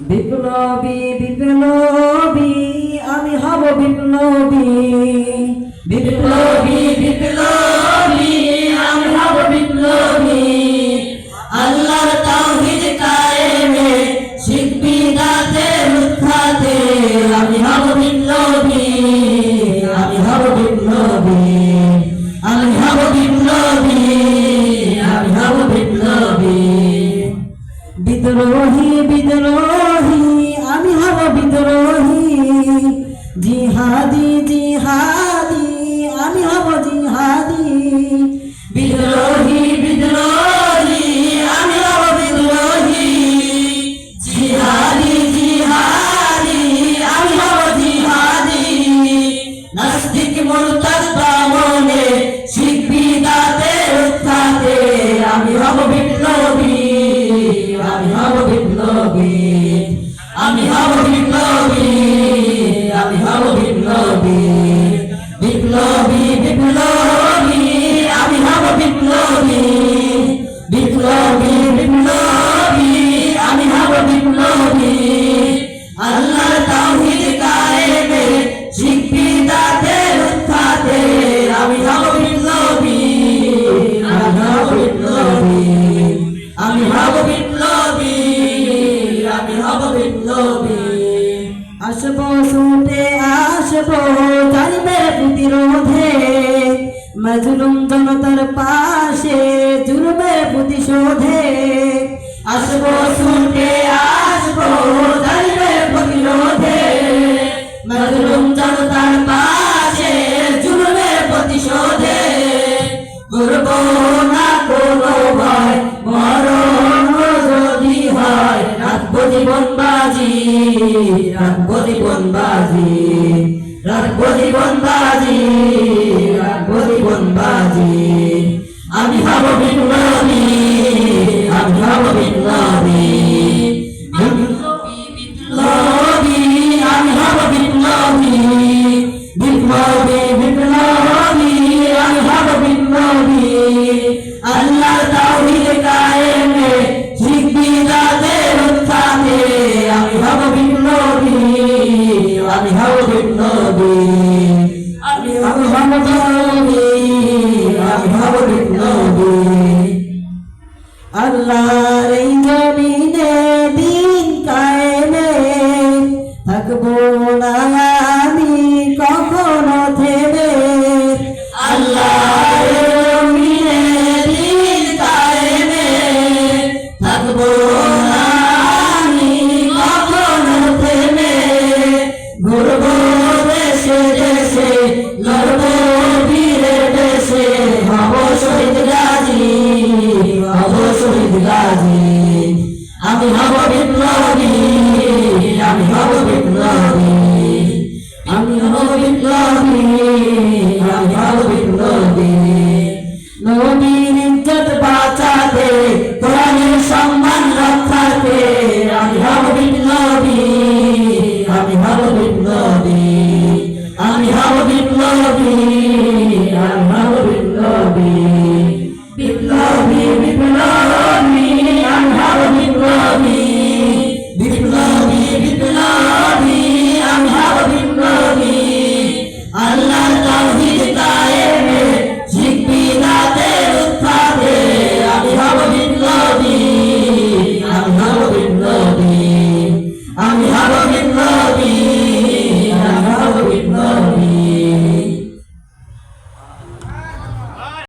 বিপ্লবী বিপ্লবী আমি হব বিপ্লবী, বিপ্লবী বিপ্লবী আমি হব বিপ্লবী। আল্লাহর তাওহীদ কায়েমে শিখ বিদআতের উৎখাতে আমি হব বিপ্লবী, আমি হব বিপ্লবী, আমি হব বিপ্লবী, আমি হব বিপ্লবী। বিদ্রোহী বিদ্রোহী আমি হব বিদ্রোহী, জিহাদি জিহাদি আমি হব জিহাদি। বিদ্রোহী বিদ্রোহী আমি হব বিদ্রোহী, জিহাদি জিহাদি আমি হব জিহাদি। নাস্তিক মুরতাদ বামনে শিখ বিদআতের উৎখাতে আমি হব বিপ্লবী, আমি হব বিপ্লবী, আমি হব বিপ্লবী, আমি হব বিপ্লবী। বিপ্লবী বিপ্লবী আমি হব বিপ্লবী, বিপ্লবী বিপ্লবী আমি হব বিপ্লবী। আল্লাহর তাওহীদ কায়েমে শিখ বিদআতের উৎখাতে আমি হব বিপ্লবী, আমি হব বিপ্লবী, আমি হব বিপ্লবী, আমি হব বিপ্লবী। আসবো ছুটে আসবো জালিমের প্রতিরোধে, মাজলুম জনতার পাশে জুলুমের প্রতিশোধে। আসবো ছুটে আসবো জালিমের প্রতিরোধে, মাজলুম জনতার পাশে জুলুমের প্রতিশোধে। করব না কোনো ভয়, মরণ যদি হয় রাখবো জীবন বাজি, রাখবো জীবন বাজি, রাখবো জীবন বাজি, রাখবো জীবন বাজি। আমি হব বিপ্লবী, আমি হব বিপ্লবী, বিপ্লবী আমি হব বিপ্লবী, বিপ্লবী বিপ্লবী আমি হব বিপ্লবী। আল্লাহর তাওহীদ কায়েমে শিখ বিদআতের উৎখাতে আমি হব বিপ্লবী, আমি হব বিপ্লবী, আমি হব বিপ্লবী, আমি হব বিপ্লবী। আল্লাহর এই জমিনে দিন কায়েমে থাকবো না আমি কখনো থেমে। আল্লাহর জমিনে দিন কায়েমে থাকবো না আমি কখনো থেমে। ঘুরবো দেশে দেশে লড়বো বীরের দেশে, হব শহীদ গাজী, হব শহীদ গাজী। আমি হব বিপ্লবী, আমি হব বিপ্লবী, আমি হব বিপ্লবী, আমি হব বিপ্লবী। নবীর ইজ্জত বাঁচাতে, কোরআনের সম্মান রক্ষাতে আমি হব বিপ্লবী, আমি হব বিপ্লবী, আমি হব বিপ্লবী, আমি হব বিপ্লবী। বিপ্লবী বিপ্লবী আমি হব বিপ্লবী, বিপ্লবী বিপ্লবী আমি হব বিপ্লবী। আল্লাহর তাওহীদ কায়েমে শিখ বিদআতের উৎখাতে আমি হব বিপ্লবী, আমি হব বিপ্লবী, আমি হব বিপ্লবী,